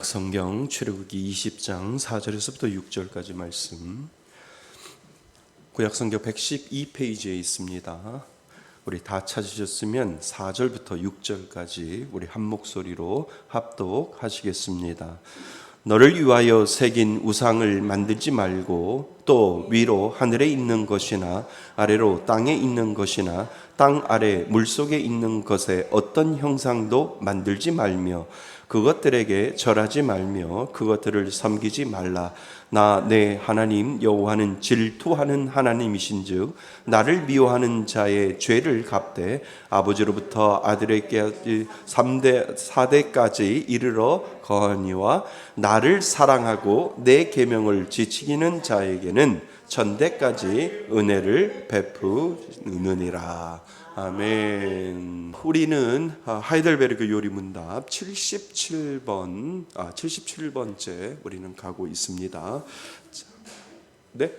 성경 출애굽기 20장 4절에서부터 6절까지 말씀, 구약성경 112페이지에 있습니다. 우리 다 찾으셨으면 4절부터 6절까지 우리 한 목소리로 합독하시겠습니다. 너를 위하여 새긴 우상을 만들지 말고 또 위로 하늘에 있는 것이나 아래로 땅에 있는 것이나 땅 아래 물속에 있는 것에 어떤 형상도 만들지 말며 그것들에게 절하지 말며 그것들을 섬기지 말라. 나 내 하나님 여호와는 질투하는 하나님이신즉 나를 미워하는 자의 죄를 갚되 아버지로부터 아들에게 3대 4대까지 이르러 거하니와 나를 사랑하고 내 계명을 지키는 자에게는 천대까지 은혜를 베푸느니라. 아멘. 우리는 하이델베르그 요리문답 77번째 우리는 가고 있습니다. 네?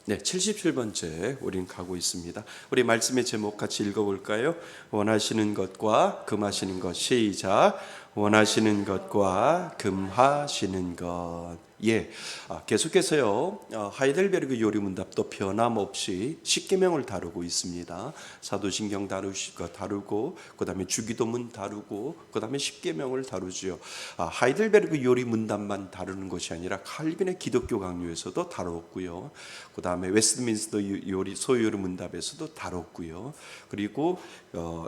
네, 77번째 우린 가고 있습니다. 우리 말씀의 제목 같이 읽어볼까요? 원하시는 것과 금하시는 것. 시작. 원하시는 것과 금하시는 것. 계속해서요. 하이델베르그 요리문답도 변함없이 십계명을 다루고 있습니다. 사도신경 다루고 그다음에 주기도문 다루고 그다음에 십계명을 다루죠. 하이델베르그 요리문답만 다루는 것이 아니라 칼빈의 기독교 강요에서도 다뤘고요. 그다음에 웨스트민스터 소요리문답에서도 다뤘고요. 그리고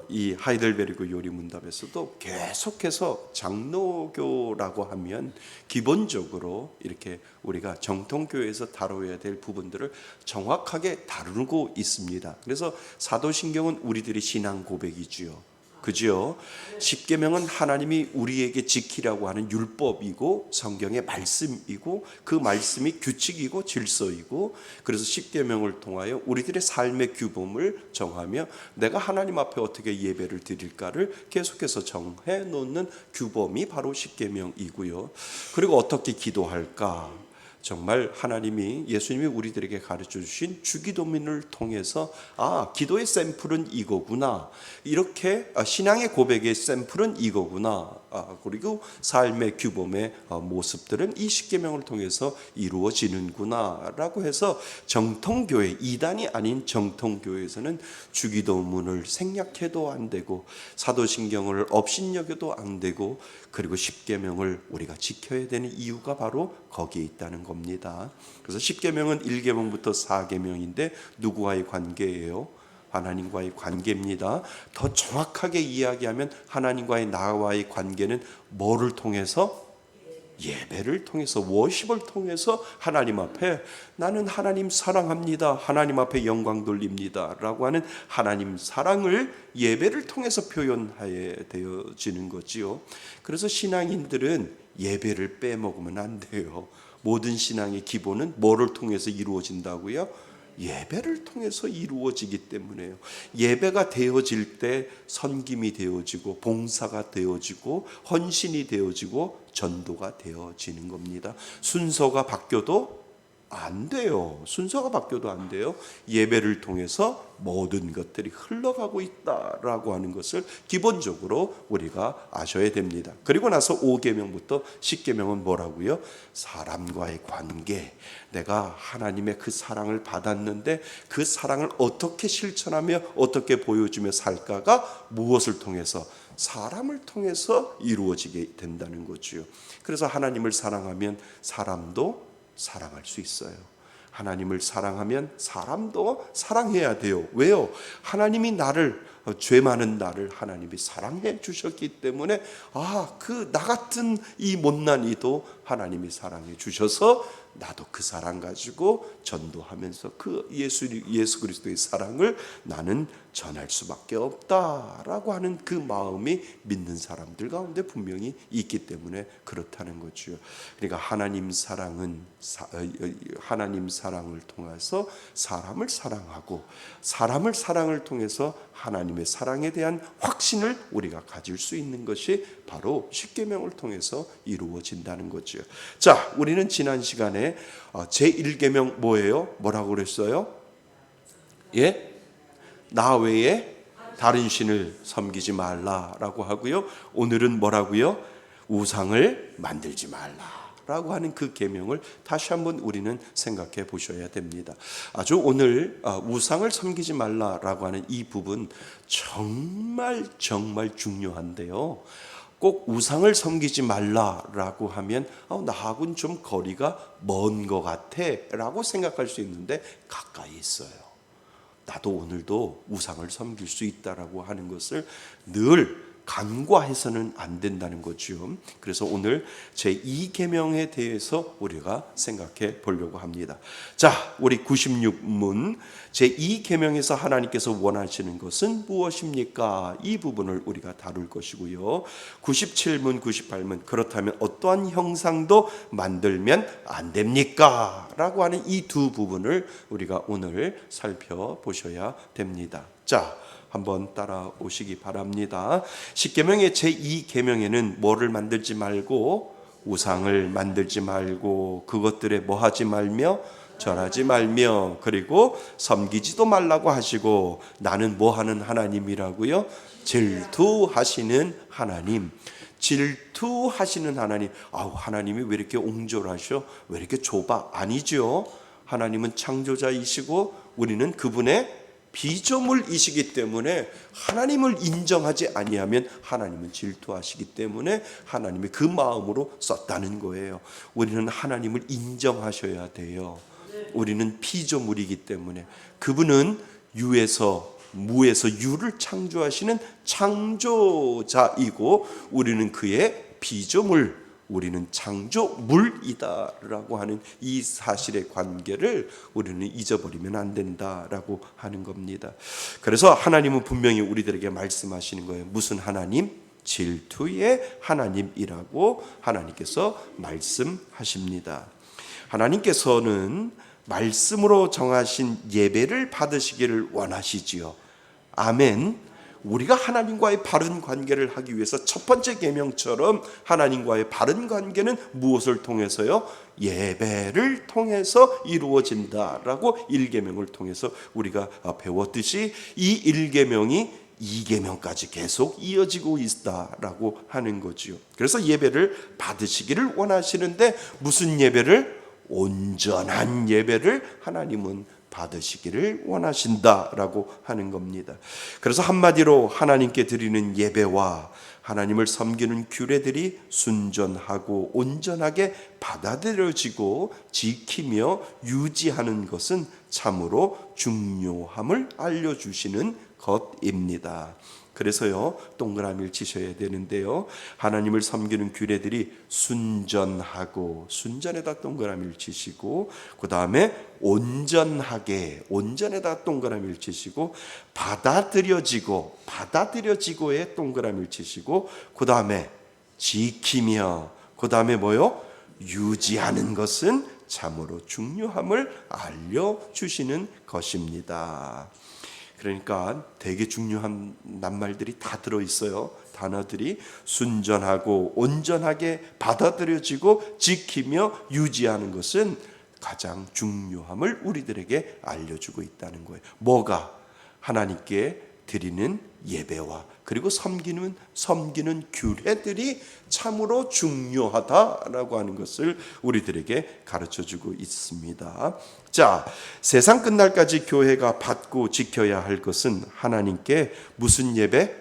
이 하이델베르그 요리문답에서도 계속해서 장로교라고 하면 기본적으로 이렇게 우리가 정통교회에서 다뤄야 될 부분들을 정확하게 다루고 있습니다. 그래서 사도신경은 우리들의 신앙 고백이지요. 그죠? 십계명은 하나님이 우리에게 지키라고 하는 율법이고 성경의 말씀이고 그 말씀이 규칙이고 질서이고, 그래서 십계명을 통하여 우리들의 삶의 규범을 정하며 내가 하나님 앞에 어떻게 예배를 드릴까를 계속해서 정해 놓는 규범이 바로 십계명이고요. 그리고 어떻게 기도할까? 정말 하나님이 예수님이 우리들에게 가르쳐 주신 주기도문을 통해서 기도의 샘플은 이거구나, 이렇게 신앙의 고백의 샘플은 이거구나, 그리고 삶의 규범의 모습들은 이 십계명을 통해서 이루어지는구나 라고 해서 정통교회, 이단이 아닌 정통교회에서는 주기도문을 생략해도 안 되고 사도신경을 업신여겨도 안 되고 그리고 십계명을 우리가 지켜야 되는 이유가 바로 거기에 있다는 겁니다. 그래서 십계명은 1계명부터 4계명인데 누구와의 관계예요? 하나님과의 관계입니다. 더 정확하게 이야기하면 하나님과의 나와의 관계는 뭐를 통해서? 예배를 통해서, 워십을 통해서 하나님 앞에 나는 하나님 사랑합니다, 하나님 앞에 영광 돌립니다 라고 하는 하나님 사랑을 예배를 통해서 표현하여 되어지는 거지요. 그래서 신앙인들은 예배를 빼먹으면 안 돼요. 모든 신앙의 기본은 뭐를 통해서 이루어진다고요? 예배를 통해서 이루어지기 때문에요. 예배가 되어질 때 섬김이 되어지고 봉사가 되어지고 헌신이 되어지고 전도가 되어지는 겁니다. 순서가 바뀌어도 안 돼요. 순서가 바뀌어도 안 돼요. 예배를 통해서 모든 것들이 흘러가고 있다라고 하는 것을 기본적으로 우리가 아셔야 됩니다. 그리고 나서 5계명부터 10계명은 뭐라고요? 사람과의 관계. 내가 하나님의 그 사랑을 받았는데 그 사랑을 어떻게 실천하며 어떻게 보여주며 살까가 무엇을 통해서? 사람을 통해서 이루어지게 된다는 거죠. 그래서 하나님을 사랑하면 사람도 사랑할 수 있어요. 하나님을 사랑하면 사람도 사랑해야 돼요. 왜요? 하나님이 죄 많은 나를 하나님이 사랑해 주셨기 때문에 나 같은 이 못난 이도 하나님이 사랑해 주셔서 나도 그 사랑 가지고 전도하면서 그 예수 그리스도의 사랑을 나는 전할 수밖에 없다라고 하는 그 마음이 믿는 사람들 가운데 분명히 있기 때문에 그렇다는 거죠. 그러니까 하나님 사랑을 통해서 사람을 사랑하고 사람을 사랑을 통해서 하나님의 사랑에 대한 확신을 우리가 가질 수 있는 것이 바로 십계명을 통해서 이루어진다는 거죠. 자, 우리는 지난 시간에 제1계명 뭐예요? 뭐라고 그랬어요? 나 외에 다른 신을 섬기지 말라라고 하고요. 오늘은 뭐라고요? 우상을 만들지 말라라고 하는 그 계명을 다시 한번 우리는 생각해 보셔야 됩니다. 아주 오늘 우상을 섬기지 말라라고 하는 이 부분 정말 중요한데요. 꼭 우상을 섬기지 말라라고 하면 나하고는 좀 거리가 먼 것 같아 라고 생각할 수 있는데 가까이 있어요. 나도 오늘도 우상을 섬길 수 있다라고 하는 것을 늘 간과해서는 안 된다는 거죠. 그래서 오늘 제2계명에 대해서 우리가 생각해 보려고 합니다. 자, 우리 96문 제2계명에서 하나님께서 원하시는 것은 무엇입니까? 이 부분을 우리가 다룰 것이고요. 97문, 98문 그렇다면 어떠한 형상도 만들면 안 됩니까? 라고 하는 이 두 부분을 우리가 오늘 살펴보셔야 됩니다. 자, 한번 따라오시기 바랍니다. 십계명의 제2계명에는 뭐를 만들지 말고 우상을 만들지 말고 그것들에 뭐 하지 말며 절하지 말며 그리고 섬기지도 말라고 하시고 나는 뭐 하는 하나님이라고요? 질투하시는 하나님. 질투하시는 하나님. 하나님이 왜 이렇게 옹졸하셔? 왜 이렇게 좁아? 아니죠. 하나님은 창조자이시고 우리는 그분의 피조물이시기 때문에 하나님을 인정하지 아니하면 하나님은 질투하시기 때문에 하나님이 그 마음으로 썼다는 거예요. 우리는 하나님을 인정하셔야 돼요. 우리는 피조물이기 때문에 그분은 유에서 무에서 유를 창조하시는 창조자이고 우리는 그의 피조물, 우리는 창조물이다라고 하는 이 사실의 관계를 우리는 잊어버리면 안 된다라고 하는 겁니다. 그래서 하나님은 분명히 우리들에게 말씀하시는 거예요. 무슨 하나님? 질투의 하나님이라고 하나님께서 말씀하십니다. 하나님께서는 말씀으로 정하신 예배를 받으시기를 원하시지요. 아멘. 우리가 하나님과의 바른 관계를 하기 위해서 첫 번째 계명처럼 하나님과의 바른 관계는 무엇을 통해서요? 예배를 통해서 이루어진다라고 1계명을 통해서 우리가 배웠듯이 이 1계명이 2계명까지 계속 이어지고 있다라고 하는 거죠. 그래서 예배를 받으시기를 원하시는데 무슨 예배를? 온전한 예배를 하나님은 받으시기를 원하신다라고 하는 겁니다. 그래서 한마디로 하나님께 드리는 예배와 하나님을 섬기는 규례들이 순전하고 온전하게 받아들여지고 지키며 유지하는 것은 참으로 중요함을 알려주시는 것입니다. 그래서요, 동그라미를 치셔야 되는데요, 하나님을 섬기는 규례들이 순전하고, 순전에다 동그라미를 치시고, 그 다음에 온전하게, 온전에다 동그라미를 치시고, 받아들여지고에 동그라미를 치시고, 그 다음에 지키며, 그 다음에 뭐요? 유지하는 것은 참으로 중요함을 알려주시는 것입니다. 그러니까 되게 중요한 낱말들이 다 들어있어요. 단어들이 순전하고 온전하게 받아들여지고 지키며 유지하는 것은 가장 중요함을 우리들에게 알려주고 있다는 거예요. 뭐가? 하나님께 드리는 예배와 그리고 섬기는 규례들이 참으로 중요하다라고 하는 것을 우리들에게 가르쳐주고 있습니다. 자, 세상 끝날까지 교회가 받고 지켜야 할 것은 하나님께 무슨 예배?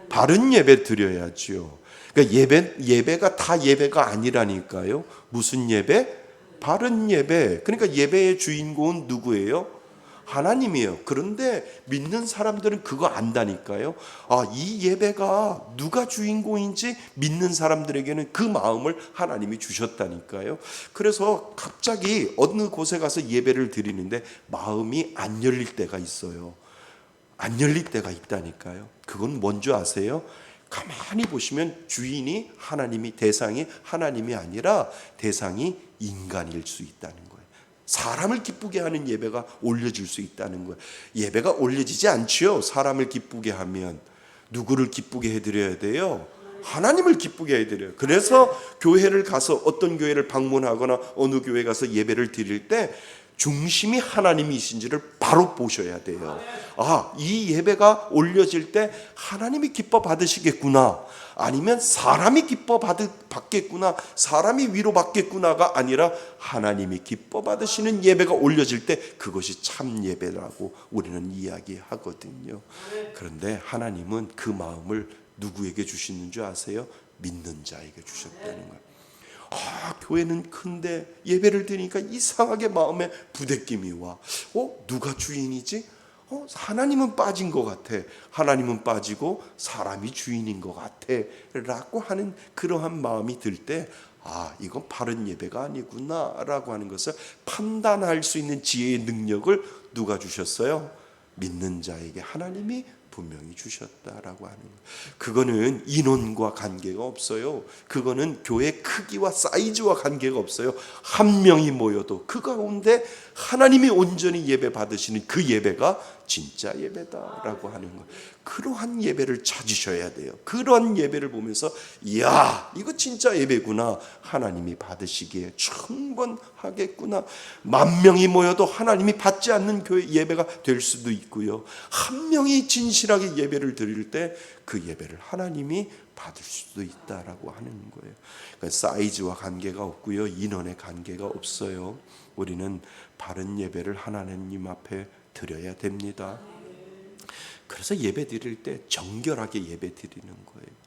바른 예배 드려야지요. 그러니까 예배가 다 예배가 아니라니까요. 무슨 예배? 바른 예배. 그러니까 예배의 주인공은 누구예요? 하나님이에요. 그런데 믿는 사람들은 그거 안다니까요. 이 예배가 누가 주인공인지 믿는 사람들에게는 그 마음을 하나님이 주셨다니까요. 그래서 갑자기 어느 곳에 가서 예배를 드리는데 마음이 안 열릴 때가 있어요. 안 열릴 때가 있다니까요. 그건 뭔지 아세요? 가만히 보시면 주인이 하나님이, 대상이 하나님이 아니라 대상이 인간일 수 있다는 거예요. 사람을 기쁘게 하는 예배가 올려질 수 있다는 거예요. 예배가 올려지지 않지요. 사람을 기쁘게 하면. 누구를 기쁘게 해드려야 돼요? 하나님을 기쁘게 해드려요. 그래서 교회를 가서 어떤 교회를 방문하거나 어느 교회 가서 예배를 드릴 때 중심이 하나님이신지를 바로 보셔야 돼요. 아, 이 예배가 올려질 때 하나님이 기뻐 받으시겠구나, 아니면 사람이 기뻐 받겠구나, 사람이 위로받겠구나가 아니라 하나님이 기뻐 받으시는 예배가 올려질 때 그것이 참 예배라고 우리는 이야기하거든요. 그런데 하나님은 그 마음을 누구에게 주시는 줄 아세요? 믿는 자에게 주셨다는 거예요. 교회는 큰데 예배를 드리니까 이상하게 마음에 부대낌이 와. 누가 주인이지? 하나님은 빠진 것 같아. 하나님은 빠지고 사람이 주인인 것 같아 라고 하는 그러한 마음이 들 때, 이건 바른 예배가 아니구나 라고 하는 것을 판단할 수 있는 지혜의 능력을 누가 주셨어요? 믿는 자에게 하나님이 분명히 주셨다라고 하는 거예요. 그거는 인원과 관계가 없어요. 그거는 교회 크기와 사이즈와 관계가 없어요. 한 명이 모여도 그 가운데 하나님이 온전히 예배 받으시는 그 예배가 진짜 예배다라고 하는 거예요. 그러한 예배를 찾으셔야 돼요. 그런 예배를 보면서 이야, 이거 진짜 예배구나, 하나님이 받으시기에 충분하겠구나. 10,000명이 모여도 하나님이 받지 않는 교회 예배가 될 수도 있고요, 한 명이 진실하게 예배를 드릴 때 그 예배를 하나님이 받을 수도 있다라고 하는 거예요. 그러니까 사이즈와 관계가 없고요, 인원의 관계가 없어요. 우리는 바른 예배를 하나님 앞에 드려야 됩니다. 그래서 예배 드릴 때 정결하게 예배 드리는 거예요.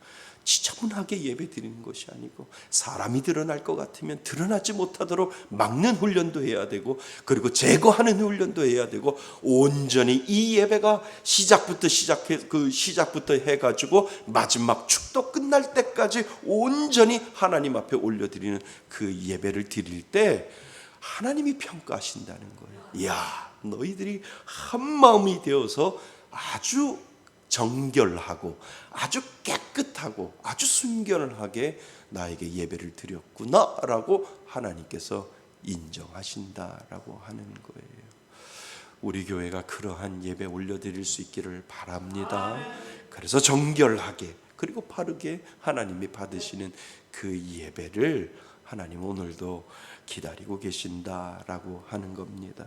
지저분하게 예배 드리는 것이 아니고, 사람이 드러날 것 같으면 드러나지 못하도록 막는 훈련도 해야 되고, 그리고 제거하는 훈련도 해야 되고, 온전히 이 예배가 시작부터 해가지고 마지막 축도 끝날 때까지 온전히 하나님 앞에 올려드리는 그 예배를 드릴 때 하나님이 평가하신다는 거예요. 이야, 너희들이 한 마음이 되어서 아주 정결하고 아주 깨끗하고 아주 순결하게 나에게 예배를 드렸구나 라고 하나님께서 인정하신다라고 하는 거예요. 우리 교회가 그러한 예배 올려드릴 수 있기를 바랍니다. 그래서 정결하게 그리고 바르게 하나님이 받으시는 그 예배를 하나님 오늘도 기다리고 계신다라고 하는 겁니다.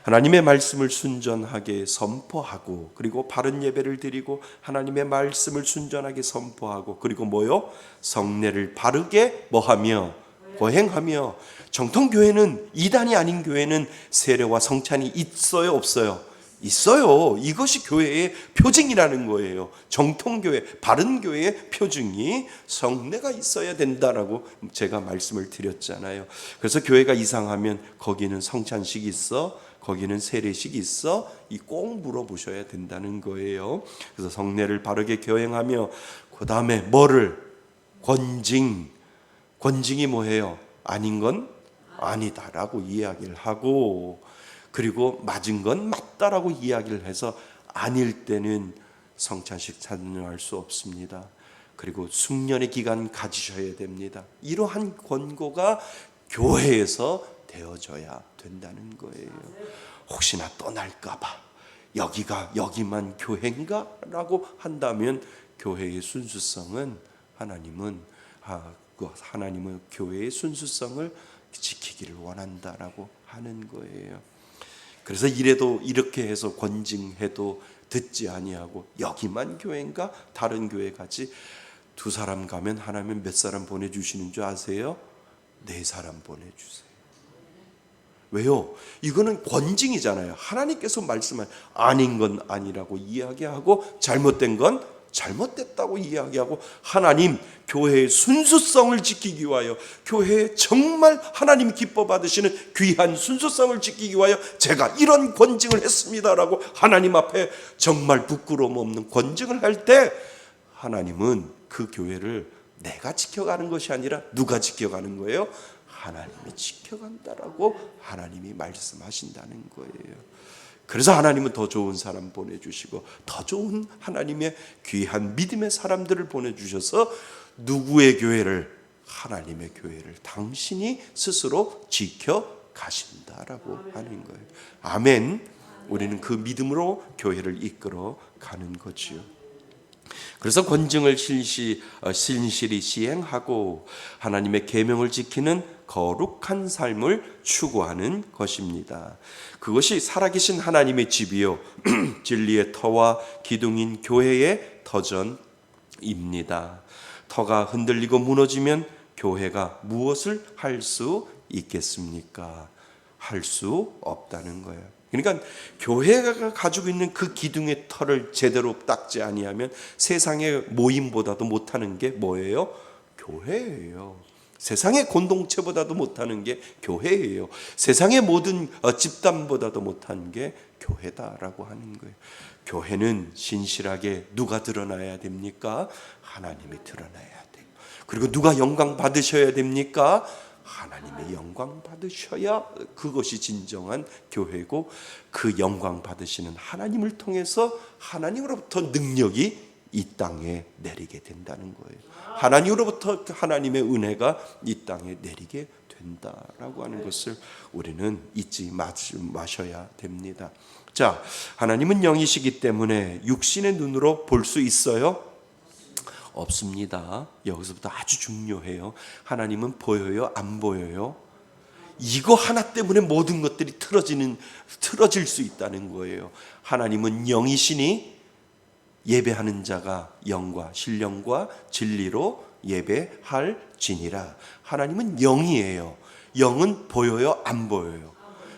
하나님의 말씀을 순전하게 선포하고, 그리고 바른 예배를 드리고 하나님의 말씀을 순전하게 선포하고, 그리고 뭐요? 성례를 바르게 뭐하며? 거행하며. 정통교회는, 이단이 아닌 교회는 세례와 성찬이 있어요, 없어요? 있어요. 이것이 교회의 표징이라는 거예요. 정통교회, 바른 교회의 표징이 성례가 있어야 된다라고 제가 말씀을 드렸잖아요. 그래서 교회가 이상하면 거기는 성찬식이 있어? 거기는 세례식이 있어? 꼭 물어보셔야 된다는 거예요. 그래서 성례를 바르게 거행하며, 그 다음에 뭐를? 권징이 뭐예요? 아닌 건 아니다라고 이야기를 하고, 그리고 맞은 건 맞다라고 이야기를 해서 아닐 때는 성찬식 참여할 수 없습니다. 그리고 숙련의 기간 가지셔야 됩니다. 이러한 권고가 교회에서 되어져야 된다는 거예요. 혹시나 떠날까 봐 여기만 교회인가? 라고 한다면 교회의 순수성은 하나님은 교회의 순수성을 지키기를 원한다라고 하는 거예요. 그래서 이렇게 해서 권징해도 듣지 아니하고 여기만 교회인가? 다른 교회 가지. 2사람 가면 하나님 몇 사람 보내주시는 줄 아세요? 4사람 보내주세요. 왜요? 이거는 권징이잖아요. 하나님께서 말씀한 아닌 건 아니라고 이야기하고, 잘못된 건 잘못됐다고 이야기하고, 하나님 교회의 순수성을 지키기 위하여, 교회에 정말 하나님 기뻐 받으시는 귀한 순수성을 지키기 위하여 제가 이런 권징을 했습니다라고 하나님 앞에 정말 부끄러움 없는 권징을 할 때, 하나님은 그 교회를 내가 지켜가는 것이 아니라 누가 지켜가는 거예요? 하나님이 지켜간다라고 하나님이 말씀하신다는 거예요. 그래서 하나님은 더 좋은 사람 보내주시고, 더 좋은 하나님의 귀한 믿음의 사람들을 보내주셔서 누구의 교회를? 하나님의 교회를 당신이 스스로 지켜가신다라고 하는 거예요. 아멘. 우리는 그 믿음으로 교회를 이끌어 가는 거지요. 그래서 권증을 신실히 시행하고 하나님의 계명을 지키는 거룩한 삶을 추구하는 것입니다. 그것이 살아계신 하나님의 집이요 진리의 터와 기둥인 교회의 터전입니다. 터가 흔들리고 무너지면 교회가 무엇을 할 수 있겠습니까? 할 수 없다는 거예요. 그러니까 교회가 가지고 있는 그 기둥의 털을 제대로 닦지 아니하면 세상의 모임보다도 못하는 게 뭐예요? 교회예요. 세상의 공동체보다도 못하는 게 교회예요. 세상의 모든 집단보다도 못하는 게 교회다라고 하는 거예요. 교회는 신실하게 누가 드러나야 됩니까? 하나님이 드러나야 돼요. 그리고 누가 영광 받으셔야 됩니까? 하나님의 영광 받으셔야 그것이 진정한 교회고, 그 영광 받으시는 하나님을 통해서 하나님으로부터 능력이 이 땅에 내리게 된다는 거예요. 하나님으로부터 하나님의 은혜가 이 땅에 내리게 된다라고 하는 것을 우리는 잊지 마셔야 됩니다. 자, 하나님은 영이시기 때문에 육신의 눈으로 볼 수 있어요? 없습니다. 여기서부터 아주 중요해요. 하나님은 보여요? 안 보여요? 이거 하나 때문에 모든 것들이 틀어질 수 있다는 거예요. 하나님은 영이시니 예배하는 자가 영과 신령과 진리로 예배할지니라. 하나님은 영이에요. 영은 보여요? 안 보여요?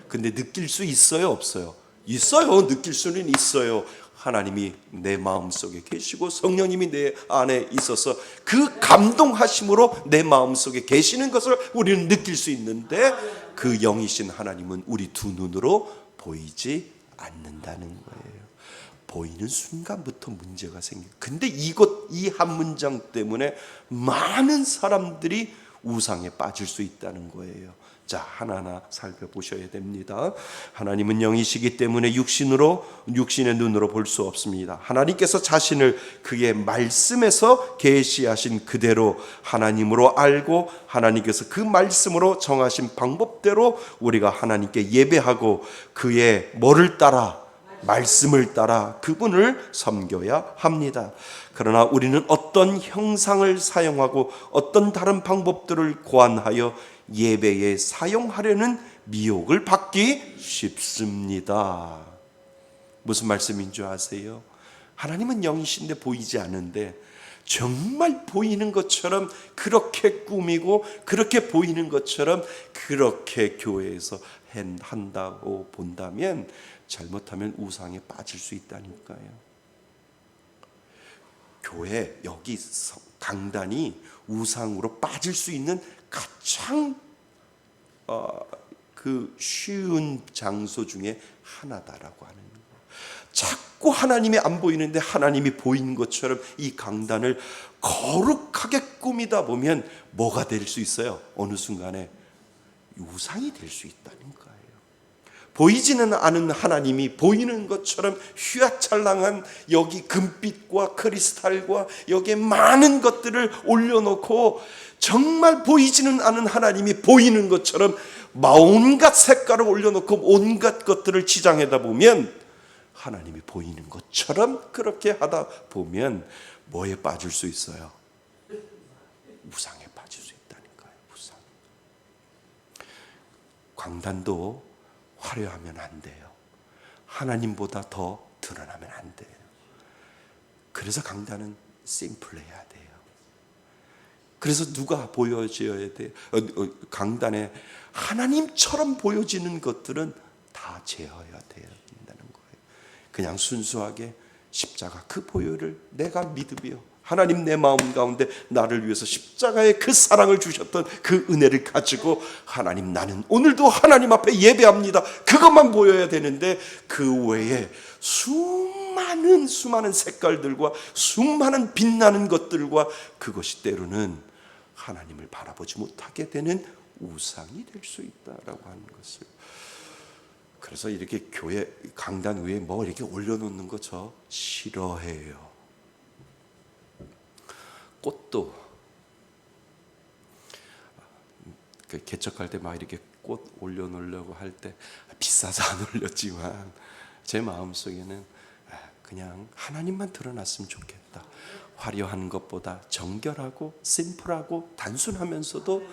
근데 느낄 수 있어요? 없어요? 있어요. 느낄 수는 있어요. 하나님이 내 마음속에 계시고 성령님이 내 안에 있어서 그 감동하심으로 내 마음속에 계시는 것을 우리는 느낄 수 있는데, 그 영이신 하나님은 우리 두 눈으로 보이지 않는다는 거예요. 보이는 순간부터 문제가 생겨요. 근데 이 한 문장 때문에 많은 사람들이 우상에 빠질 수 있다는 거예요. 자, 하나하나 살펴보셔야 됩니다. 하나님은 영이시기 때문에 육신의 눈으로 볼 수 없습니다. 하나님께서 자신을 그의 말씀에서 계시하신 그대로 하나님으로 알고, 하나님께서 그 말씀으로 정하신 방법대로 우리가 하나님께 예배하고, 그의 뭐를 따라? 말씀을 따라 그분을 섬겨야 합니다. 그러나 우리는 어떤 형상을 사용하고 어떤 다른 방법들을 고안하여 예배에 사용하려는 미혹을 받기 쉽습니다. 무슨 말씀인 줄 아세요? 하나님은 영이신데 보이지 않는데 정말 보이는 것처럼 그렇게 꾸미고 그렇게 보이는 것처럼 그렇게 교회에서 한다고 본다면 잘못하면 우상에 빠질 수 있다니까요. 교회 여기 강단이 우상으로 빠질 수 있는 가장 그 쉬운 장소 중에 하나다라고 하는 거예요. 자꾸 하나님이 안 보이는데 하나님이 보이는 것처럼 이 강단을 거룩하게 꾸미다 보면 뭐가 될 수 있어요? 어느 순간에 우상이 될 수 있다는 거예요. 보이지는 않은 하나님이 보이는 것처럼 휘황찬란한 여기 금빛과 크리스탈과 여기에 많은 것들을 올려놓고, 정말 보이지는 않은 하나님이 보이는 것처럼 온갖 색깔을 올려놓고 온갖 것들을 치장하다 보면, 하나님이 보이는 것처럼 그렇게 하다 보면 뭐에 빠질 수 있어요? 우상에 빠질 수 있다는 거예요. 우상. 강단도 화려하면 안 돼요. 하나님보다 더 드러나면 안 돼요. 그래서 강단은 심플해야 돼요. 그래서 누가 보여줘야 돼요? 강단에 하나님처럼 보여지는 것들은 다 제어해야 된다는 거예요. 그냥 순수하게 십자가 그 보혈을 내가 믿으며 하나님 내 마음 가운데 나를 위해서 십자가의 그 사랑을 주셨던 그 은혜를 가지고, 하나님 나는 오늘도 하나님 앞에 예배합니다, 그것만 보여야 되는데, 그 외에 수많은 색깔들과 수많은 빛나는 것들과 그것이 때로는 하나님을 바라보지 못하게 되는 우상이 될 수 있다라고 하는 것을. 그래서 이렇게 교회 강단 위에 뭐 이렇게 올려놓는 거 저 싫어해요. 꽃도 개척할 때 막 이렇게 꽃 올려놓으려고 할 때 비싸서 안 올렸지만 제 마음속에는 그냥 하나님만 드러났으면 좋겠다. 화려한 것보다 정결하고 심플하고 단순하면서도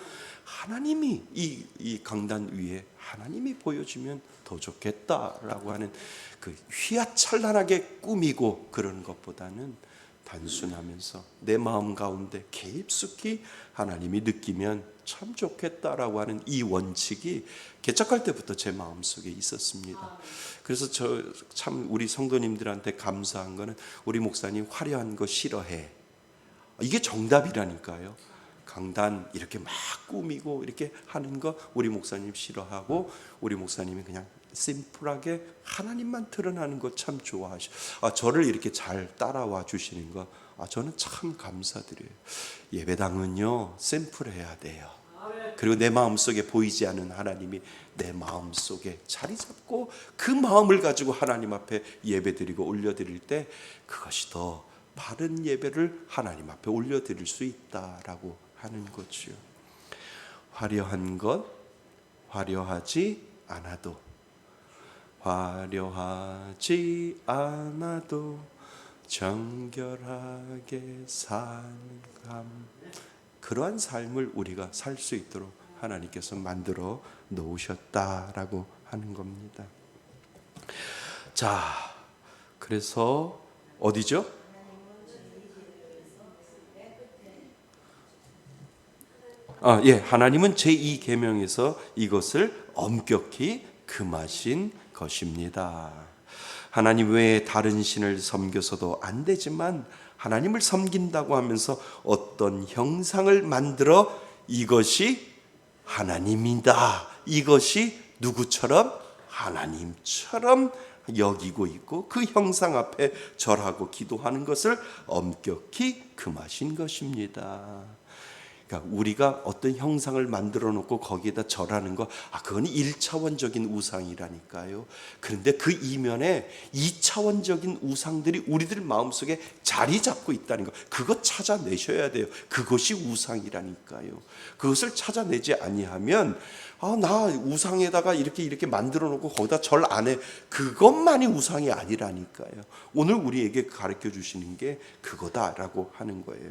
하나님이 이 강단 위에 하나님이 보여주면 더 좋겠다라고 하는 그 휘황찬란하게 꾸미고 그런 것보다는 단순하면서 내 마음 가운데 깊숙이 하나님이 느끼면 참 좋겠다라고 하는 이 원칙이 개척할 때부터 제 마음속에 있었습니다. 그래서 저 참 우리 성도님들한테 감사한 거는 우리 목사님 화려한 거 싫어해. 이게 정답이라니까요. 강단 이렇게 막 꾸미고 이렇게 하는 거 우리 목사님 싫어하고 우리 목사님이 그냥 심플하게 하나님만 드러나는 거 참 좋아하셔. 저를 이렇게 잘 따라와 주시는 거 저는 참 감사드려요. 예배당은요 심플해야 돼요. 그리고 내 마음속에 보이지 않는 하나님이 내 마음속에 자리 잡고 그 마음을 가지고 하나님 앞에 예배드리고 올려드릴 때 그것이 더 바른 예배를 하나님 앞에 올려드릴 수 있다라고 하는 거죠. 화려한 것 화려하지 않아도 정결하게 사는 그러한 삶을 우리가 살 수 있도록 하나님께서 만들어 놓으셨다라고 하는 겁니다. 자, 그래서 어디죠? 하나님은 제2계명에서 이것을 엄격히 금하신 것입니다. 하나님 외에 다른 신을 섬겨서도 안 되지만 하나님을 섬긴다고 하면서 어떤 형상을 만들어 이것이 하나님이다. 이것이 누구처럼? 하나님처럼 여기고 있고 그 형상 앞에 절하고 기도하는 것을 엄격히 금하신 것입니다. 그러니까 우리가 어떤 형상을 만들어 놓고 거기에다 절하는 거, 그건 1차원적인 우상이라니까요. 그런데 그 이면에 2차원적인 우상들이 우리들 마음속에 자리 잡고 있다는 거, 그거 찾아내셔야 돼요. 그것이 우상이라니까요. 그것을 찾아내지 아니하면 나 우상에다가 이렇게 만들어 놓고 거기다 절 안 해. 그것만이 우상이 아니라니까요. 오늘 우리에게 가르쳐 주시는 게 그거다라고 하는 거예요.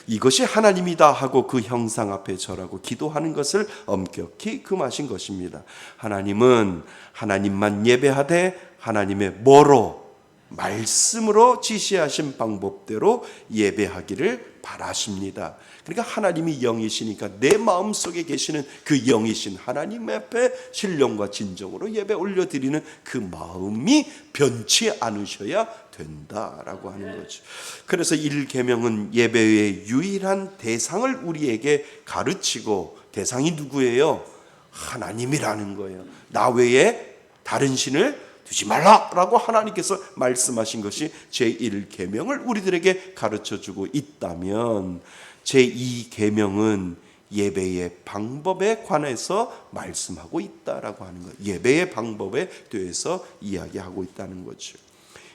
이것이 하나님이다 하고 그 형상 앞에 절하고 기도하는 것을 엄격히 금하신 것입니다. 하나님은 하나님만 예배하되 하나님의 뭐로? 말씀으로 지시하신 방법대로 예배하기를 바라십니다. 그러니까 하나님이 영이시니까 내 마음속에 계시는 그 영이신 하나님 앞에 신령과 진정으로 예배 올려드리는 그 마음이 변치 않으셔야 된다라고 하는 거죠. 그래서 1계명은 예배의 유일한 대상을 우리에게 가르치고, 대상이 누구예요? 하나님이라는 거예요. 나 외에 다른 신을 두지 말라라고 하나님께서 말씀하신 것이 제1계명을 우리들에게 가르쳐주고 있다면, 제2계명은 예배의 방법에 관해서 말씀하고 있다라고 하는 거예요. 예배의 방법에 대해서 이야기하고 있다는 거죠.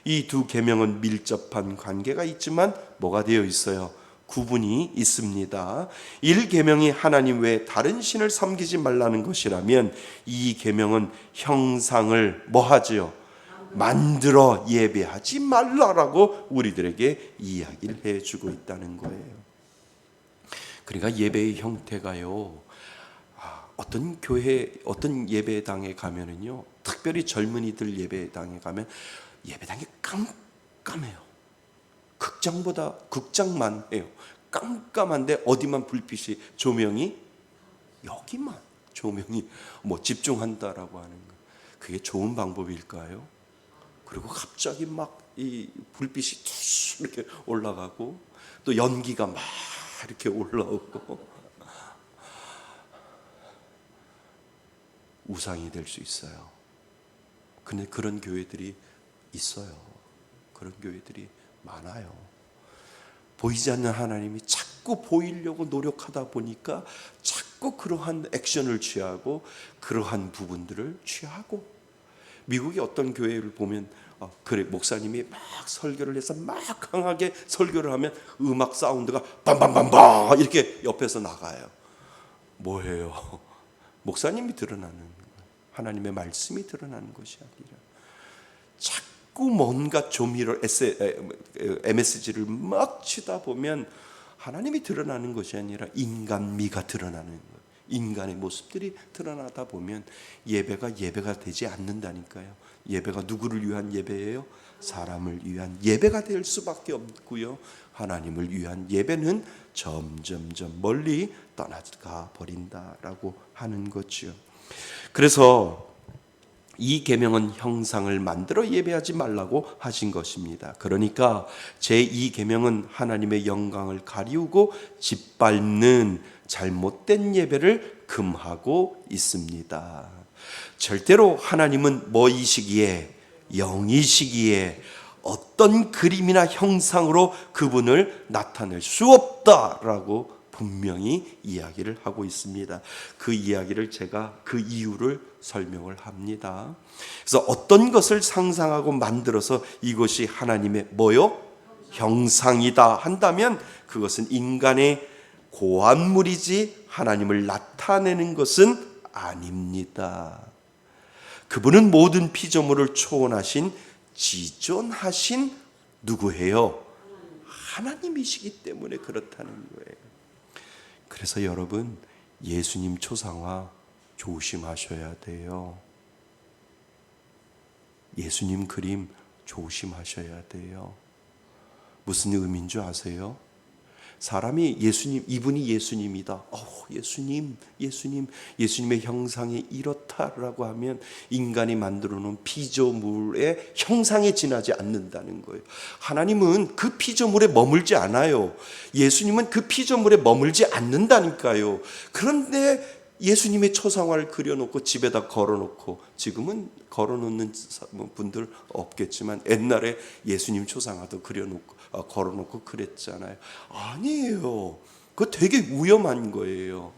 이 두 계명은 밀접한 관계가 있지만 뭐가 되어 있어요? 구분이 있습니다. 1계명이 하나님 외에 다른 신을 섬기지 말라는 것이라면 2계명은 형상을 뭐 하지요? 만들어 예배하지 말라라고 우리들에게 이야기를 해주고 있다는 거예요. 그러니까 예배의 형태가요, 어떤 교회, 어떤 예배당에 가면은요, 특별히 젊은이들 예배당에 가면 예배당이 깜깜해요. 극장만 해요. 깜깜한데 어디만 불빛이, 조명이, 여기만 조명이 집중한다라고 하는 거, 그게 좋은 방법일까요? 그리고 갑자기 막 이 불빛이 툭 이렇게 올라가고 또 연기가 막 이렇게 올라오고 우상이 될 수 있어요. 근데 그런 교회들이 있어요. 그런 교회들이 많아요. 보이지 않는 하나님이 자꾸 보이려고 노력하다 보니까 자꾸 그러한 액션을 취하고 그러한 부분들을 취하고, 미국의 어떤 교회를 보면 그래, 목사님이 막 설교를 해서 막 강하게 설교를 하면 음악 사운드가 밤밤밤밤 이렇게 옆에서 나가요. 뭐예요? 목사님이 드러나는, 하나님의 말씀이 드러나는 것이 아니라 자꾸 자꾸 뭔가 조미료 MSG를 막 치다 보면 하나님이 드러나는 것이 아니라 인간미가 드러나는 거예요. 인간의 모습들이 드러나다 보면 예배가 되지 않는다니까요. 예배가 누구를 위한 예배예요? 사람을 위한 예배가 될 수밖에 없고요. 하나님을 위한 예배는 점점점 멀리 떠나가 버린다라고 하는 거죠. 그래서 이 계명은 형상을 만들어 예배하지 말라고 하신 것입니다. 그러니까 제2 계명은 하나님의 영광을 가리우고 짓밟는 잘못된 예배를 금하고 있습니다. 절대로 하나님은 뭐이시기에, 영이시기에 어떤 그림이나 형상으로 그분을 나타낼 수 없다라고 분명히 이야기를 하고 있습니다. 그 이야기를 제가 그 이유를 설명을 합니다. 그래서 어떤 것을 상상하고 만들어서 이것이 하나님의 뭐요? 형상이다 한다면 그것은 인간의 고안물이지 하나님을 나타내는 것은 아닙니다. 그분은 모든 피조물을 초월하신 지존하신 누구예요? 하나님이시기 때문에 그렇다는 거예요. 그래서 여러분, 예수님 초상화 조심하셔야 돼요. 예수님 그림 조심하셔야 돼요. 무슨 의미인 줄 아세요? 사람이 예수님, 이분이 예수님이다. 예수님의 형상이 이렇다라고 하면 인간이 만들어 놓은 피조물의 형상에 지나지 않는다는 거예요. 하나님은 그 피조물에 머물지 않아요. 예수님은 그 피조물에 머물지 않는다니까요. 그런데 예수님의 초상화를 그려놓고 집에다 걸어놓고, 지금은 걸어놓는 분들 없겠지만 옛날에 예수님 초상화도 걸어놓고 그랬잖아요. 아니에요. 그거 되게 위험한 거예요.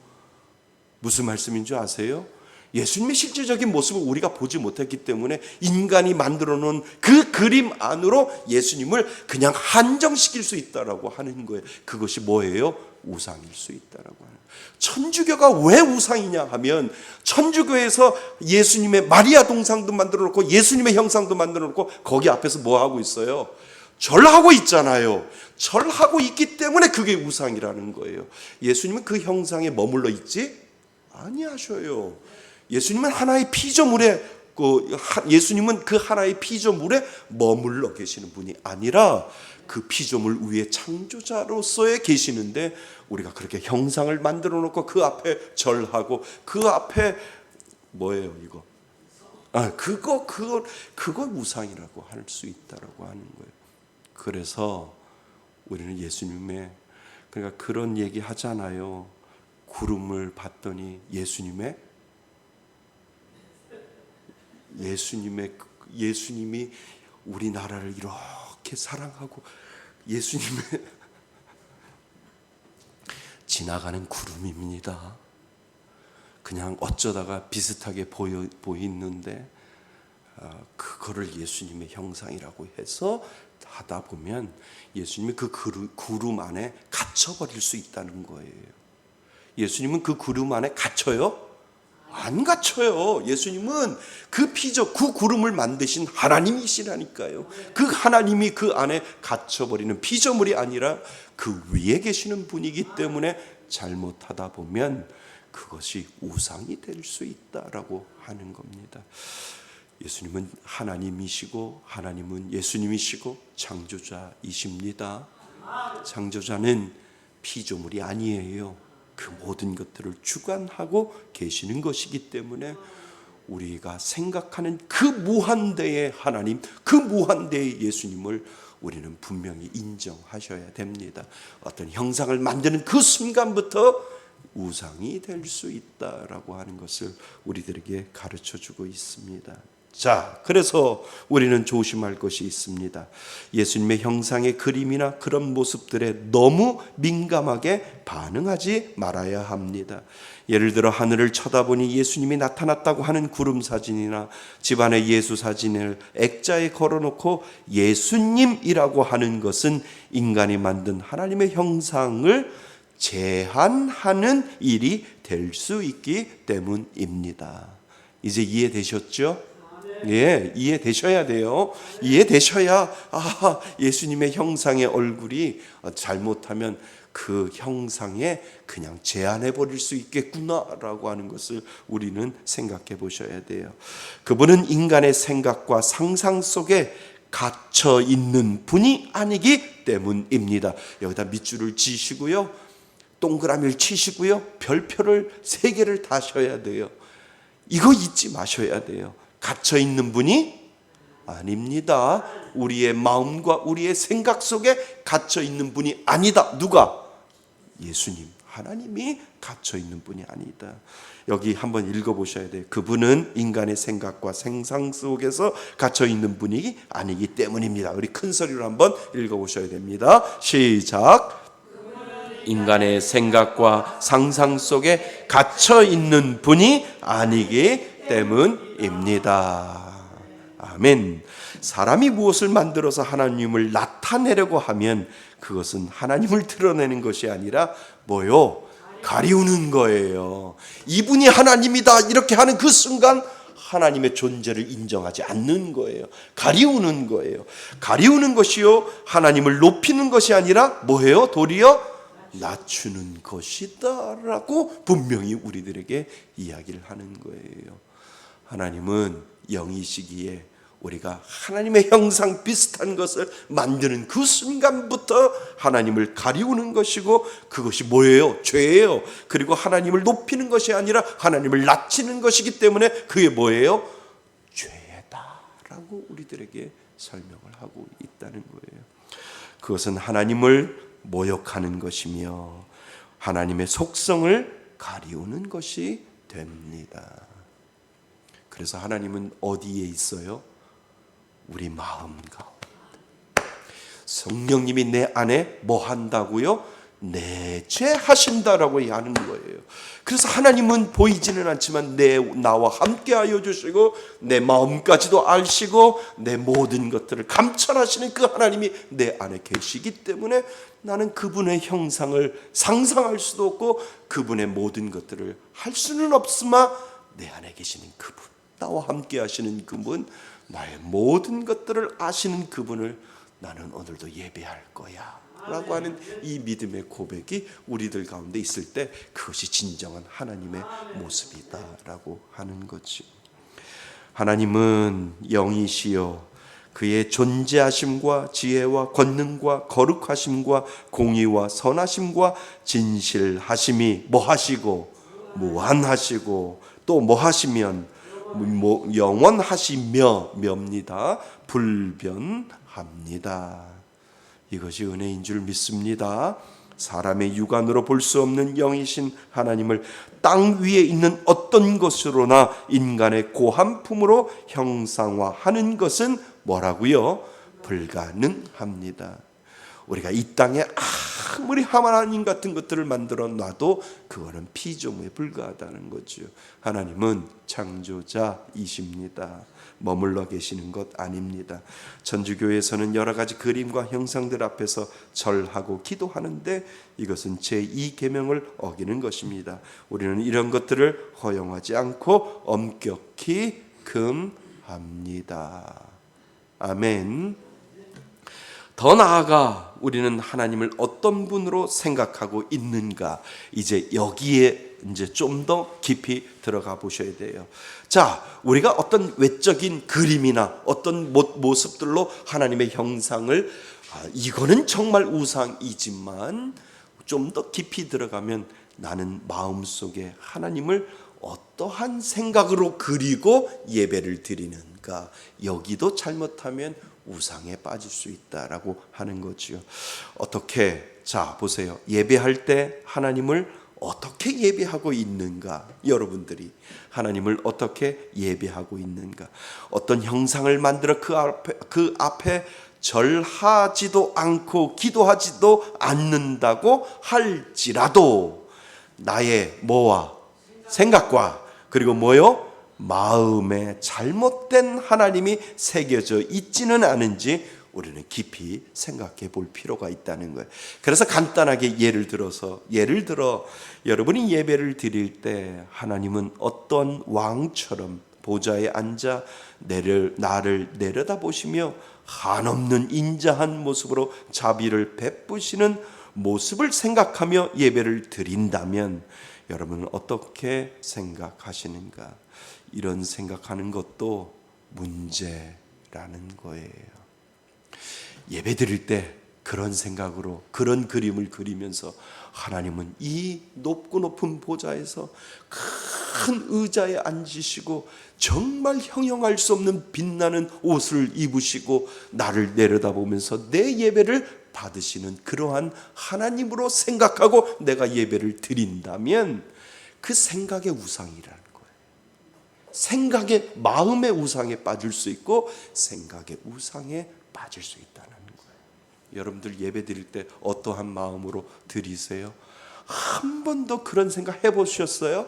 무슨 말씀인 줄 아세요? 예수님의 실질적인 모습을 우리가 보지 못했기 때문에 인간이 만들어 놓은 그 그림 안으로 예수님을 그냥 한정시킬 수 있다라고 하는 거예요. 그것이 뭐예요? 우상일 수 있다라고 하는 거예요. 천주교가 왜 우상이냐 하면, 천주교에서 예수님의 마리아 동상도 만들어 놓고 예수님의 형상도 만들어 놓고 거기 앞에서 뭐 하고 있어요? 절하고 있잖아요. 절하고 있기 때문에 그게 우상이라는 거예요. 예수님은 그 형상에 머물러 있지 아니하셔요. 예수님은 하나의 피조물에 예수님은 그 하나의 피조물에 머물러 계시는 분이 아니라 그 피조물 위에 창조자로서의 계시는데, 우리가 그렇게 형상을 만들어 놓고 그 앞에 절하고 그 앞에 뭐예요 이거? 그걸 우상이라고 할 수 있다라고 하는 거예요. 그래서 우리는 예수님의, 그러니까 그런 얘기 하잖아요. 구름을 봤더니 예수님이 우리나라를 이렇게 사랑하고 예수님의 지나가는 구름입니다. 그냥 어쩌다가 비슷하게 보이는데 그거를 예수님의 형상이라고 해서 하다 보면 예수님이 그 구름 안에 갇혀버릴 수 있다는 거예요. 예수님은 그 구름 안에 갇혀요? 안 갇혀요. 예수님은 그 구름을 만드신 하나님이시라니까요. 그 하나님이 그 안에 갇혀버리는 피조물이 아니라 그 위에 계시는 분이기 때문에 잘못하다 보면 그것이 우상이 될 수 있다라고 하는 겁니다. 예수님은 하나님이시고, 하나님은 예수님이시고 창조자이십니다. 창조자는 피조물이 아니에요. 그 모든 것들을 주관하고 계시는 것이기 때문에 우리가 생각하는 그 무한대의 하나님, 그 무한대의 예수님을 우리는 분명히 인정하셔야 됩니다. 어떤 형상을 만드는 그 순간부터 우상이 될 수 있다라고 하는 것을 우리들에게 가르쳐주고 있습니다. 자, 그래서 우리는 조심할 것이 있습니다. 예수님의 형상의 그림이나 그런 모습들에 너무 민감하게 반응하지 말아야 합니다. 예를 들어 하늘을 쳐다보니 예수님이 나타났다고 하는 구름 사진이나 집안의 예수 사진을 액자에 걸어놓고 예수님이라고 하는 것은 인간이 만든 하나님의 형상을 제한하는 일이 될 수 있기 때문입니다. 이제 이해되셨죠? 예, 이해되셔야 돼요. 이해되셔야 예수님의 형상의 얼굴이 잘못하면 그 형상에 그냥 제한해 버릴 수 있겠구나라고 하는 것을 우리는 생각해 보셔야 돼요. 그분은 인간의 생각과 상상 속에 갇혀 있는 분이 아니기 때문입니다. 여기다 밑줄을 지시고요, 동그라미를 치시고요, 별표를 3개를 다셔야 돼요. 이거 잊지 마셔야 돼요. 갇혀 있는 분이 아닙니다. 우리의 마음과 우리의 생각 속에 갇혀 있는 분이 아니다. 누가? 예수님, 하나님이 갇혀 있는 분이 아니다. 여기 한번 읽어보셔야 돼요. 그분은 인간의 생각과 생상 속에서 갇혀 있는 분이 아니기 때문입니다. 우리 큰 소리로 한번 읽어보셔야 됩니다. 시작. 인간의 생각과 상상 속에 갇혀 있는 분이 아니기 때문입니다. 아멘. 사람이 무엇을 만들어서 하나님을 나타내려고 하면 그것은 하나님을 드러내는 것이 아니라 뭐요? 가리우는 거예요. 이분이 하나님이다 이렇게 하는 그 순간 하나님의 존재를 인정하지 않는 거예요. 가리우는 거예요. 가리우는 것이요, 하나님을 높이는 것이 아니라 뭐예요? 도리어 낮추는 것이다 라고 분명히 우리들에게 이야기를 하는 거예요. 하나님은 영이시기에 우리가 하나님의 형상 비슷한 것을 만드는 그 순간부터 하나님을 가리우는 것이고, 그것이 뭐예요? 죄예요. 그리고 하나님을 높이는 것이 아니라 하나님을 낮추는 것이기 때문에 그게 뭐예요? 죄다라고 우리들에게 설명을 하고 있다는 거예요. 그것은 하나님을 모욕하는 것이며 하나님의 속성을 가리우는 것이 됩니다. 그래서 하나님은 어디에 있어요? 우리 마음 가운데. 성령님이 내 안에 뭐 한다고요? 내재하신다라고 하는 거예요. 그래서 하나님은 보이지는 않지만 나와 함께하여 주시고 내 마음까지도 아시고 내 모든 것들을 감찰하시는 그 하나님이 내 안에 계시기 때문에 나는 그분의 형상을 상상할 수도 없고 그분의 모든 것들을 할 수는 없으나 내 안에 계시는 그분, 나와 함께하시는 그분, 나의 모든 것들을 아시는 그분을 나는 오늘도 예배할 거야 라고 하는 이 믿음의 고백이 우리들 가운데 있을 때 그것이 진정한 하나님의 모습이다 라고 하는 거지. 하나님은 영이시여 그의 존재하심과 지혜와 권능과 거룩하심과 공의와 선하심과 진실하심이 뭐 하시고 무한하시고 또 뭐 하시면 영원하시며 며입니다. 불변합니다. 이것이 은혜인 줄 믿습니다. 사람의 육안으로 볼 수 없는 영이신 하나님을 땅 위에 있는 어떤 것으로나 인간의 고한 품으로 형상화하는 것은 뭐라고요? 불가능합니다. 우리가 이 땅에 아무리 하나님 같은 것들을 만들어 놔도 그거는 피조물에 불과하다는 거죠. 하나님은 창조자이십니다. 머물러 계시는 것 아닙니다. 천주교에서는 여러 가지 그림과 형상들 앞에서 절하고 기도하는데 이것은 제2계명을 어기는 것입니다. 우리는 이런 것들을 허용하지 않고 엄격히 금합니다. 아멘. 더 나아가 우리는 하나님을 어떤 분으로 생각하고 있는가, 이제 여기에 이제 좀 더 깊이 들어가 보셔야 돼요. 자, 우리가 어떤 외적인 그림이나 어떤 모습들로 하나님의 형상을 이거는 정말 우상이지만 좀 더 깊이 들어가면 나는 마음속에 하나님을 어떠한 생각으로 그리고 예배를 드리는가, 여기도 잘못하면 우상에 빠질 수 있다라고 하는 거죠. 어떻게, 자 보세요. 예배할 때 하나님을 어떻게 예배하고 있는가? 여러분들이 하나님을 어떻게 예배하고 있는가? 어떤 형상을 만들어 그 앞에 절하지도 않고 기도하지도 않는다고 할지라도 나의 뭐와 생각과 그리고 뭐요? 마음에 잘못된 하나님이 새겨져 있지는 않은지 우리는 깊이 생각해 볼 필요가 있다는 거예요. 그래서 간단하게 예를 들어 여러분이 예배를 드릴 때 하나님은 어떤 왕처럼 보좌에 앉아 나를 내려다보시며 한없는 인자한 모습으로 자비를 베푸시는 모습을 생각하며 예배를 드린다면 여러분은 어떻게 생각하시는가? 이런 생각하는 것도 문제라는 거예요. 예배 드릴 때 그런 생각으로 그런 그림을 그리면서 하나님은 이 높고 높은 보좌에서 큰 의자에 앉으시고 정말 형용할 수 없는 빛나는 옷을 입으시고 나를 내려다보면서 내 예배를 받으시는 그러한 하나님으로 생각하고 내가 예배를 드린다면 그 생각의 우상이라는 거예요. 생각의 마음의 우상에 빠질 수 있고 생각의 우상에 빠질 수 있다는 거예요. 여러분들 예배 드릴 때 어떠한 마음으로 드리세요? 한 번도 그런 생각 해보셨어요?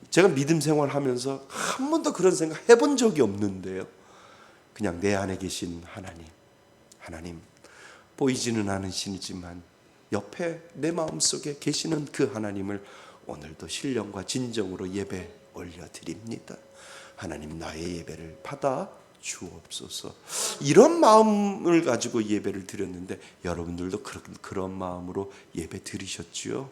제가 믿음 생활하면서 한 번도 그런 생각 해본 적이 없는데요. 그냥 내 안에 계신 하나님 보이지는 않으시지만 옆에 내 마음속에 계시는 그 하나님을 오늘도 신령과 진정으로 예배 올려드립니다. 하나님 나의 예배를 받아 주옵소서. 이런 마음을 가지고 예배를 드렸는데 여러분들도 그런 마음으로 예배 드리셨지요?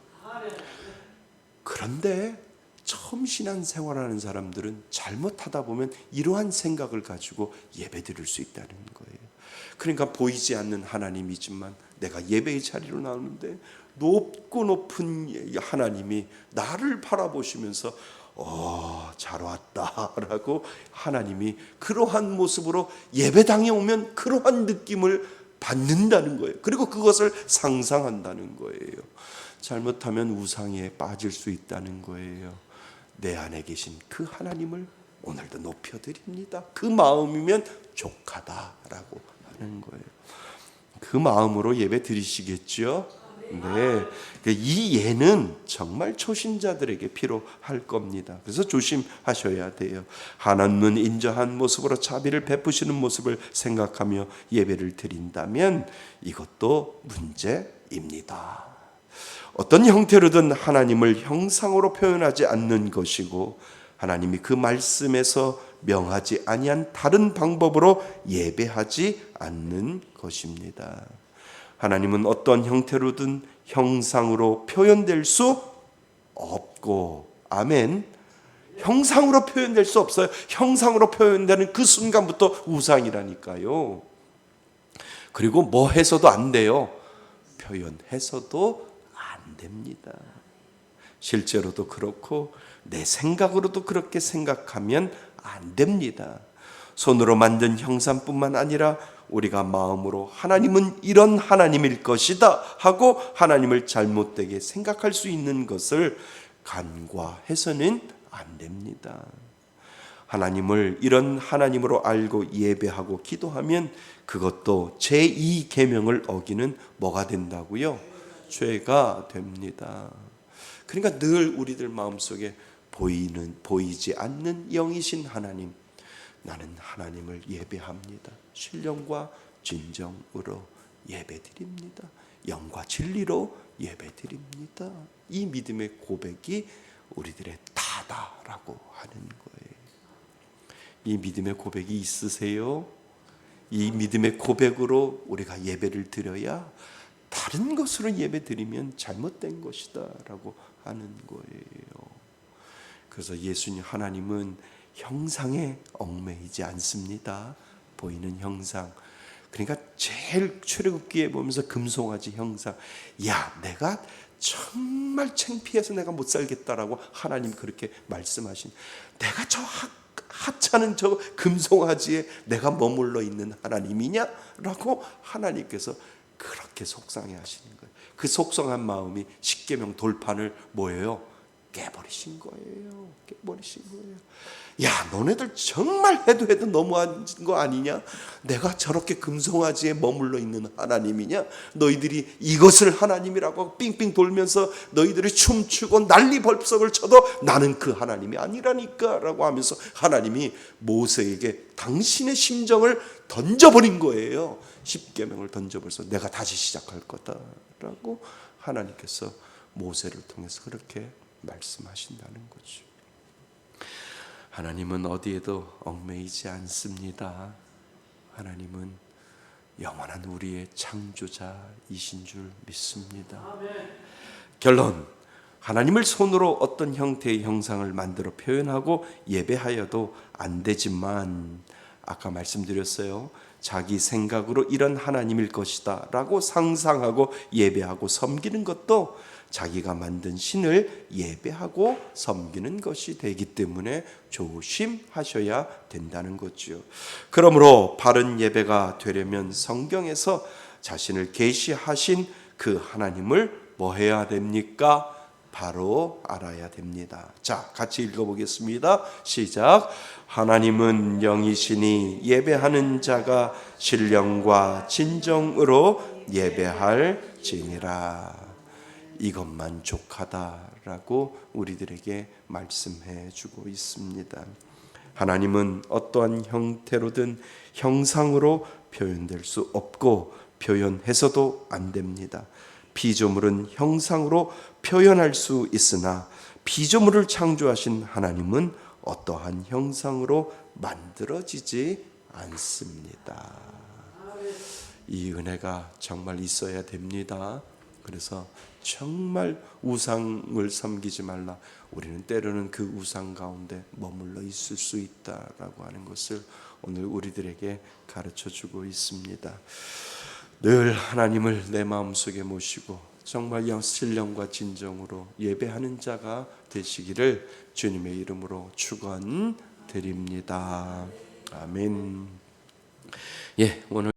그런데 처음 신앙생활하는 사람들은 잘못하다 보면 이러한 생각을 가지고 예배 드릴 수 있다는 거예요. 그러니까 보이지 않는 하나님이지만 내가 예배의 자리로 나오는데 높고 높은 하나님이 나를 바라보시면서 잘 왔다라고 하나님이 그러한 모습으로 예배당에 오면 그러한 느낌을 받는다는 거예요. 그리고 그것을 상상한다는 거예요. 잘못하면 우상에 빠질 수 있다는 거예요. 내 안에 계신 그 하나님을 오늘도 높여드립니다. 그 마음이면 족하다라고 하는 거예요. 그 마음으로 예배 드리시겠죠? 네, 이 예는 정말 초신자들에게 필요할 겁니다. 그래서 조심하셔야 돼요. 한없는 인자한 모습으로 자비를 베푸시는 모습을 생각하며 예배를 드린다면 이것도 문제입니다. 어떤 형태로든 하나님을 형상으로 표현하지 않는 것이고 하나님이 그 말씀에서 명하지 아니한 다른 방법으로 예배하지 않는 것입니다. 하나님은 어떤 형태로든 형상으로 표현될 수 없고, 아멘. 형상으로 표현될 수 없어요. 형상으로 표현되는 그 순간부터 우상이라니까요. 그리고 뭐 해서도 안 돼요. 표현해서도 안 됩니다. 실제로도 그렇고 내 생각으로도 그렇게 생각하면 안 됩니다. 손으로 만든 형상뿐만 아니라 우리가 마음으로 하나님은 이런 하나님일 것이다 하고 하나님을 잘못되게 생각할 수 있는 것을 간과해서는 안 됩니다. 하나님을 이런 하나님으로 알고 예배하고 기도하면 그것도 제2계명을 어기는 뭐가 된다고요? 죄가 됩니다. 그러니까 늘 우리들 마음속에 보이지 않는 영이신 하나님, 나는 하나님을 예배합니다. 신령과 진정으로 예배드립니다. 영과 진리로 예배드립니다. 이 믿음의 고백이 우리들의 다다라고 하는 거예요. 이 믿음의 고백이 있으세요? 이 믿음의 고백으로 우리가 예배를 드려야 다른 것으로 예배 드리면 잘못된 것이다 라고 하는 거예요. 그래서 예수님 하나님은 형상에 얽매이지 않습니다. 보이는 형상. 그러니까 제일 출애굽기에 보면서 금송아지 형상. 야, 내가 정말 창피해서 내가 못 살겠다라고 하나님 그렇게 말씀하신. 내가 저 하찮은 저 금송아지에 내가 머물러 있는 하나님이냐라고 하나님께서 그렇게 속상해 하시는 거예요. 그 속상한 마음이 십계명 돌판을 뭐예요? 깨버리신 거예요. 깨버리신 거예요. 야, 너네들 정말 해도 너무한 거 아니냐? 내가 저렇게 금송아지에 머물러 있는 하나님이냐? 너희들이 이것을 하나님이라고 삥삥 돌면서 너희들이 춤추고 난리벌썩을 쳐도 나는 그 하나님이 아니라니까 라고 하면서 하나님이 모세에게 당신의 심정을 던져버린 거예요. 십계명을 던져버려서 내가 다시 시작할 거다라고 하나님께서 모세를 통해서 그렇게 말씀하신다는 거죠. 하나님은 어디에도 얽매이지 않습니다. 하나님은 영원한 우리의 창조자이신 줄 믿습니다. 결론, 하나님을 손으로 어떤 형태의 형상을 만들어 표현하고 예배하여도 안 되지만, 아까 말씀드렸어요. 자기 생각으로 이런 하나님일 것이다 라고 상상하고 예배하고 섬기는 것도 자기가 만든 신을 예배하고 섬기는 것이 되기 때문에 조심하셔야 된다는 거죠. 그러므로 바른 예배가 되려면 성경에서 자신을 계시하신 그 하나님을 뭐 해야 됩니까? 바로 알아야 됩니다. 자, 같이 읽어보겠습니다. 시작. 하나님은 영이시니 예배하는 자가 신령과 진정으로 예배할지니라. 이것만 족하다라고 우리들에게 말씀해 주고 있습니다. 하나님은 어떠한 형태로든 형상으로 표현될 수 없고 표현해서도 안 됩니다. 피조물은 형상으로 표현할 수 있으나 피조물을 창조하신 하나님은 어떠한 형상으로 만들어지지 않습니다. 이 은혜가 정말 있어야 됩니다. 그래서 정말 우상을 섬기지 말라. 우리는 때로는 그 우상 가운데 머물러 있을 수 있다라고 하는 것을 오늘 우리들에게 가르쳐주고 있습니다. 늘 하나님을 내 마음속에 모시고 정말 신령과 진정으로 예배하는 자가 되시기를 주님의 이름으로 축원드립니다. 아멘. 오늘